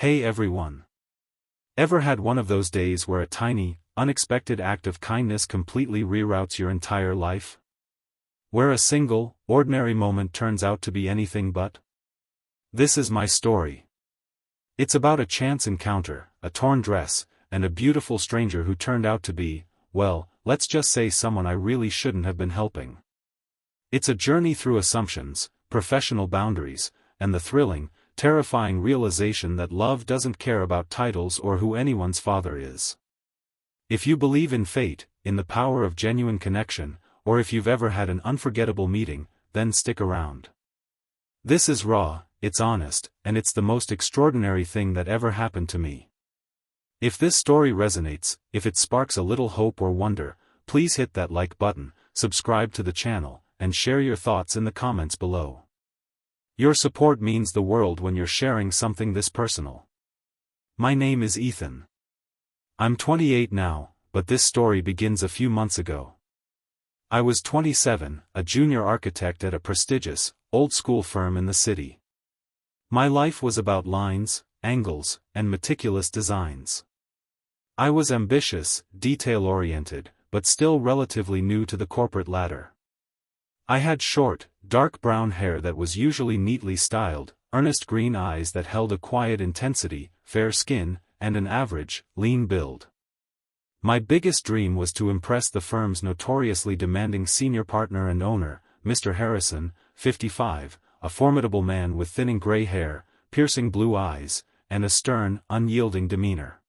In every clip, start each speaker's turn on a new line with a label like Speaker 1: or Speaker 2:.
Speaker 1: Hey everyone. Ever had one of those days where a tiny, unexpected act of kindness completely reroutes your entire life? Where a single, ordinary moment turns out to be anything but? This is my story. It's about a chance encounter, a torn dress, and a beautiful stranger who turned out to be, well, let's just say someone I really shouldn't have been helping. It's a journey through assumptions, professional boundaries, and the thrilling, terrifying realization that love doesn't care about titles or who anyone's father is. If you believe in fate, in the power of genuine connection, or if you've ever had an unforgettable meeting, then stick around. This is raw, it's honest, and it's the most extraordinary thing that ever happened to me. If this story resonates, if it sparks a little hope or wonder, please hit that like button, subscribe to the channel, and share your thoughts in the comments below. Your support means the world when you're sharing something this personal. My name is Ethan. I'm 28 now, but this story begins a few months ago. I was 27, a junior architect at a prestigious, old-school firm in the city. My life was about lines, angles, and meticulous designs. I was ambitious, detail-oriented, but still relatively new to the corporate ladder. I had short, dark brown hair that was usually neatly styled, earnest green eyes that held a quiet intensity, fair skin, and an average, lean build. My biggest dream was to impress the firm's notoriously demanding senior partner and owner, Mr. Harrison, 55, a formidable man with thinning gray hair, piercing blue eyes, and a stern, unyielding demeanor.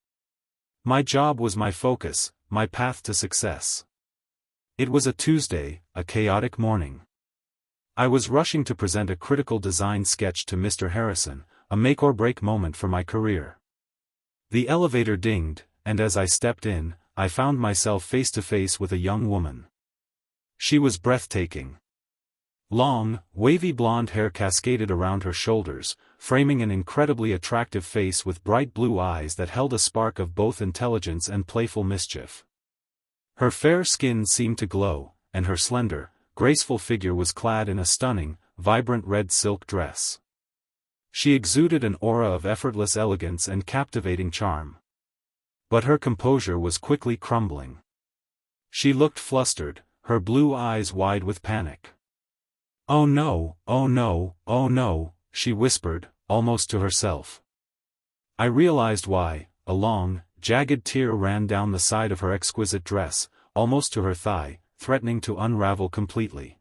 Speaker 1: My job was my focus, my path to success. It was a Tuesday, a chaotic morning. I was rushing to present a critical design sketch to Mr. Harrison, a make-or-break moment for my career. The elevator dinged, and as I stepped in, I found myself face-to-face with a young woman. She was breathtaking. Long, wavy blonde hair cascaded around her shoulders, framing an incredibly attractive face with bright blue eyes that held a spark of both intelligence and playful mischief. Her fair skin seemed to glow, and her slender, graceful figure was clad in a stunning, vibrant red silk dress. She exuded an aura of effortless elegance and captivating charm. But her composure was quickly crumbling. She looked flustered, her blue eyes wide with panic. "Oh no, oh no, oh no," she whispered, almost to herself. I realized why. A long, jagged tear ran down the side of her exquisite dress, almost to her thigh, threatening to unravel completely.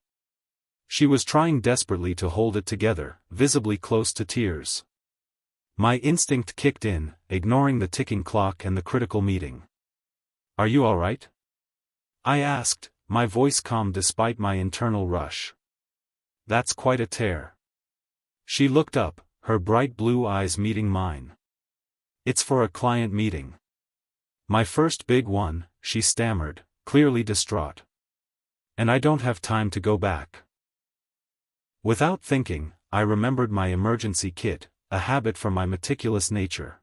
Speaker 1: She was trying desperately to hold it together, visibly close to tears. My instinct kicked in, ignoring the ticking clock and the critical meeting. "Are you all right?" I asked, my voice calm despite my internal rush. "That's quite a tear." She looked up, her bright blue eyes meeting mine. "It's for a client meeting. My first big one," she stammered, clearly distraught. "And I don't have time to go back." Without thinking, I remembered my emergency kit, a habit from my meticulous nature.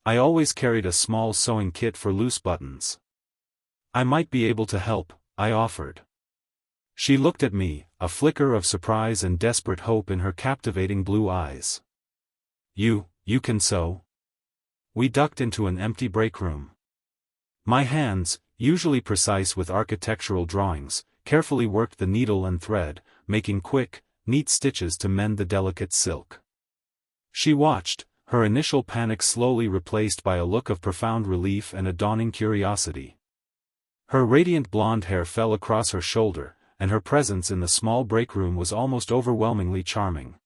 Speaker 1: I always carried a small sewing kit for loose buttons. "I might be able to help," I offered. She looked at me, a flicker of surprise and desperate hope in her captivating blue eyes. You can sew?" We ducked into an empty break room. My hands, usually precise with architectural drawings, carefully worked the needle and thread, making quick, neat stitches to mend the delicate silk. She watched, her initial panic slowly replaced by a look of profound relief and a dawning curiosity. Her radiant blonde hair fell across her shoulder, and her presence in the small break room was almost overwhelmingly charming.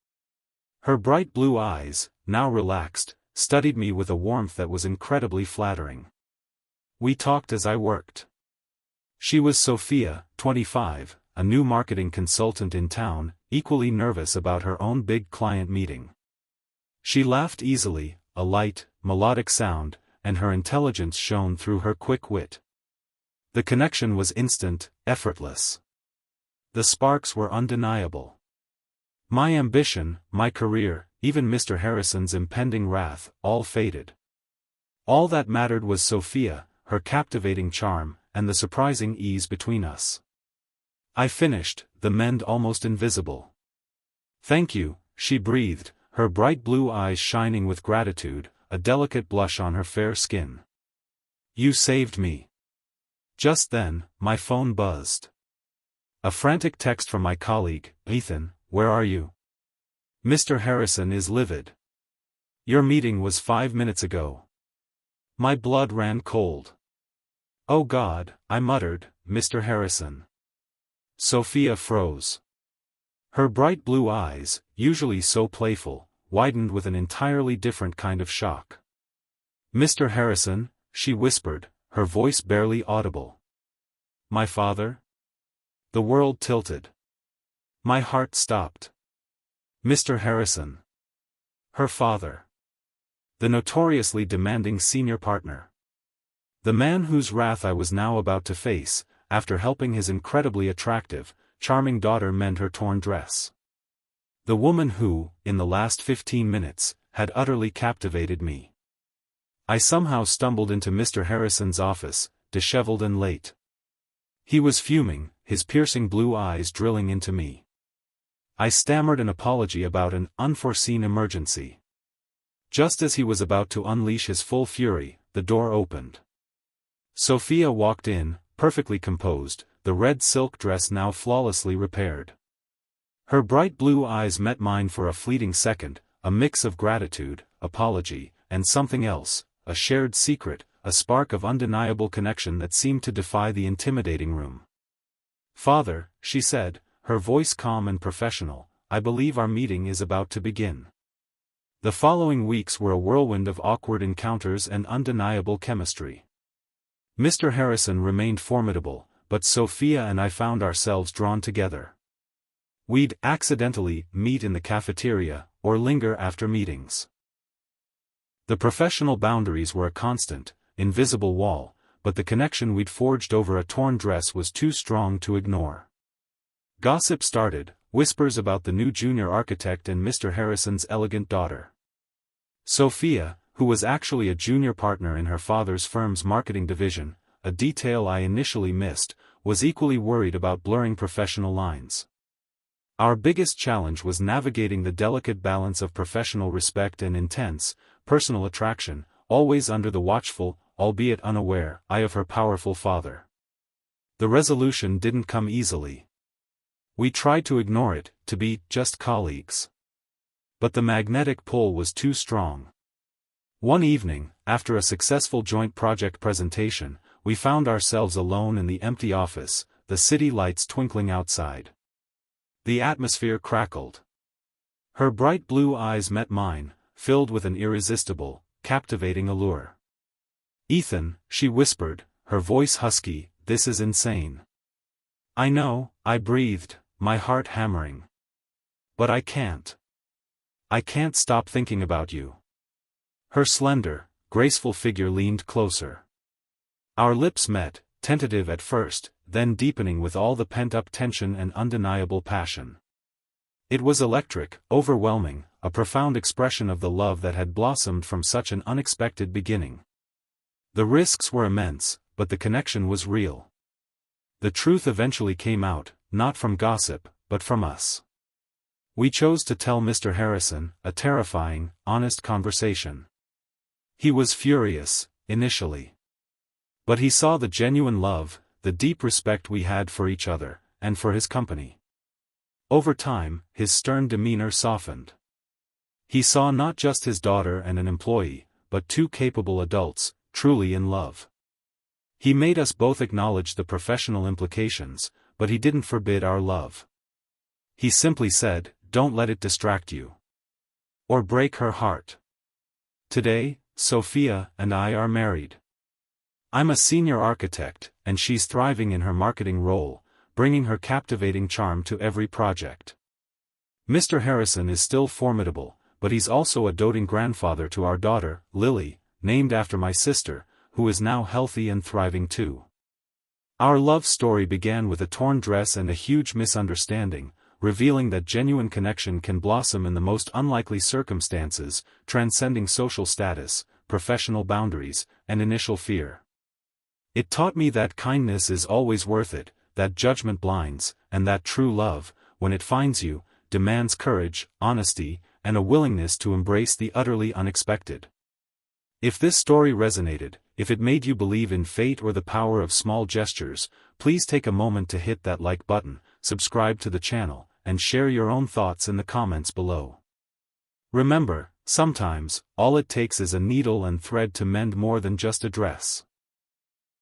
Speaker 1: Her bright blue eyes, now relaxed, studied me with a warmth that was incredibly flattering. We talked as I worked. She was Sophia, 25, a new marketing consultant in town, equally nervous about her own big client meeting. She laughed easily, a light, melodic sound, and her intelligence shone through her quick wit. The connection was instant, effortless. The sparks were undeniable. My ambition, my career, even Mr. Harrison's impending wrath, all faded. All that mattered was Sophia, her captivating charm, and the surprising ease between us. I finished, the mend almost invisible. "Thank you," she breathed, her bright blue eyes shining with gratitude, a delicate blush on her fair skin. "You saved me." Just then, my phone buzzed. A frantic text from my colleague. "Ethan, where are you? Mr. Harrison is livid. Your meeting was 5 minutes ago." My blood ran cold. "Oh God," I muttered, "Mr. Harrison." Sophia froze. Her bright blue eyes, usually so playful, widened with an entirely different kind of shock. "Mr. Harrison," she whispered, her voice barely audible. "My father?" The world tilted. My heart stopped. Mr. Harrison. Her father. The notoriously demanding senior partner. The man whose wrath I was now about to face, after helping his incredibly attractive, charming daughter mend her torn dress. The woman who, in the last 15 minutes, had utterly captivated me. I somehow stumbled into Mr. Harrison's office, disheveled and late. He was fuming, his piercing blue eyes drilling into me. I stammered an apology about an unforeseen emergency. Just as he was about to unleash his full fury, the door opened. Sophia walked in, perfectly composed, the red silk dress now flawlessly repaired. Her bright blue eyes met mine for a fleeting second, a mix of gratitude, apology, and something else, a shared secret, a spark of undeniable connection that seemed to defy the intimidating room. "Father," she said, her voice calm and professional, "I believe our meeting is about to begin." The following weeks were a whirlwind of awkward encounters and undeniable chemistry. Mr. Harrison remained formidable, but Sophia and I found ourselves drawn together. We'd accidentally meet in the cafeteria, or linger after meetings. The professional boundaries were a constant, invisible wall, but the connection we'd forged over a torn dress was too strong to ignore. Gossip started, whispers about the new junior architect and Mr. Harrison's elegant daughter. Sophia, who was actually a junior partner in her father's firm's marketing division, a detail I initially missed, was equally worried about blurring professional lines. Our biggest challenge was navigating the delicate balance of professional respect and intense, personal attraction, always under the watchful, albeit unaware, eye of her powerful father. The resolution didn't come easily. We tried to ignore it, to be just colleagues. But the magnetic pull was too strong. One evening, after a successful joint project presentation, we found ourselves alone in the empty office, the city lights twinkling outside. The atmosphere crackled. Her bright blue eyes met mine, filled with an irresistible, captivating allure. "Ethan," she whispered, her voice husky, "this is insane." "I know," I breathed, my heart hammering. "But I can't. I can't stop thinking about you." Her slender, graceful figure leaned closer. Our lips met, tentative at first, then deepening with all the pent-up tension and undeniable passion. It was electric, overwhelming, a profound expression of the love that had blossomed from such an unexpected beginning. The risks were immense, but the connection was real. The truth eventually came out, not from gossip, but from us. We chose to tell Mr. Harrison, a terrifying, honest conversation. He was furious, initially. But he saw the genuine love, the deep respect we had for each other, and for his company. Over time, his stern demeanor softened. He saw not just his daughter and an employee, but two capable adults, truly in love. He made us both acknowledge the professional implications, but he didn't forbid our love. He simply said, "Don't let it distract you. Or break her heart." Today, Sophia and I are married. I'm a senior architect, and she's thriving in her marketing role, bringing her captivating charm to every project. Mr. Harrison is still formidable, but he's also a doting grandfather to our daughter, Lily, named after my sister, who is now healthy and thriving too. Our love story began with a torn dress and a huge misunderstanding, revealing that genuine connection can blossom in the most unlikely circumstances, transcending social status, professional boundaries, and initial fear. It taught me that kindness is always worth it, that judgment blinds, and that true love, when it finds you, demands courage, honesty, and a willingness to embrace the utterly unexpected. If this story resonated, if it made you believe in fate or the power of small gestures, please take a moment to hit that like button, subscribe to the channel, and share your own thoughts in the comments below. Remember, sometimes, all it takes is a needle and thread to mend more than just a dress.